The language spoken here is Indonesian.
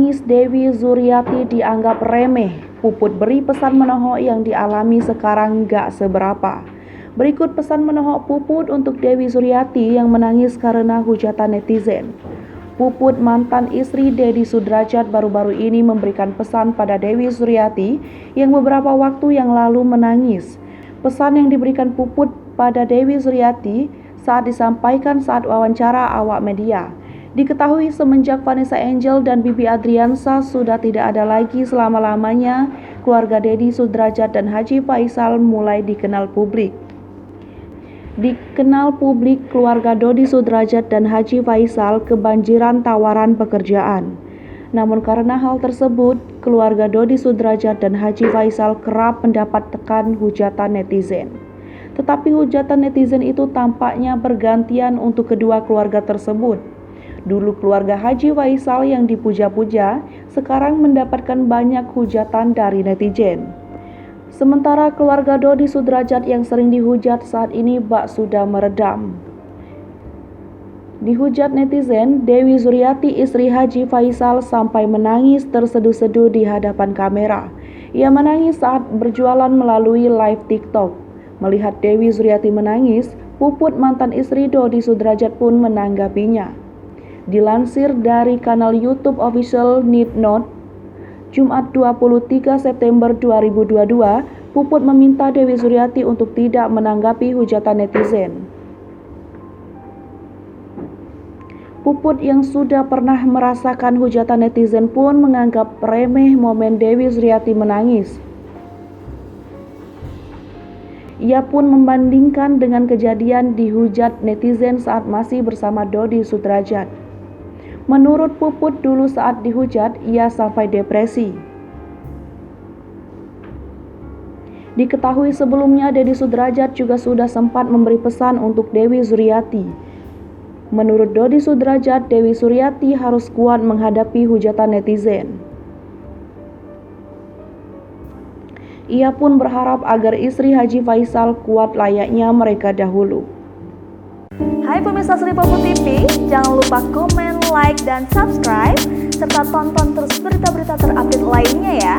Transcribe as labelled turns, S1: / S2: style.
S1: menangis Dewi Zuriati dianggap remeh. Puput beri pesan menohok yang dialami sekarang gak seberapa. Berikut pesan menohok Puput untuk Dewi Zuriati yang menangis karena hujatan netizen. Puput, mantan istri Deddy Sudrajat, baru-baru ini memberikan pesan pada Dewi Zuriati yang beberapa waktu yang lalu menangis. Pesan yang diberikan Puput pada Dewi Zuriati saat disampaikan saat wawancara awak media. Diketahui semenjak Vanessa Angel dan Bibi Adriansa sudah tidak ada lagi selama-lamanya, keluarga Deddy Sudrajat dan Haji Faisal mulai dikenal publik. Keluarga Deddy Sudrajat dan Haji Faisal kebanjiran tawaran pekerjaan. Namun karena hal tersebut, keluarga Deddy Sudrajat dan Haji Faisal kerap mendapat tekan hujatan netizen. Tetapi hujatan netizen itu tampaknya bergantian untuk kedua keluarga tersebut. Dulu keluarga Haji Faisal yang dipuja-puja, sekarang mendapatkan banyak hujatan dari netizen. Sementara keluarga Deddy Sudrajat yang sering dihujat saat ini bak sudah meredam. Dihujat netizen, Dewi Zuriati istri Haji Faisal sampai menangis terseduh-seduh di hadapan kamera. Ia menangis saat berjualan melalui live TikTok. Melihat Dewi Zuriati menangis, Puput mantan istri Deddy Sudrajat pun menanggapinya. Dilansir dari kanal YouTube official Need Not, Jumat 23 September 2022, Puput meminta Dewi Zuriati untuk tidak menanggapi hujatan netizen. Puput yang sudah pernah merasakan hujatan netizen pun menganggap remeh momen Dewi Zuriati menangis. Ia pun membandingkan dengan kejadian dihujat netizen saat masih bersama Deddy Sudrajat. Menurut Puput, dulu saat dihujat, ia sampai depresi. Diketahui sebelumnya Deddy Sudrajat juga sudah sempat memberi pesan untuk Dewi Zuriati. Menurut Deddy Sudrajat, Dewi Zuriati harus kuat menghadapi hujatan netizen. Ia pun berharap agar istri Haji Faisal kuat layaknya mereka dahulu.
S2: Hai pemirsa Sri Popo TV, jangan lupa komen, like, dan subscribe, serta tonton terus berita-berita terupdate lainnya ya.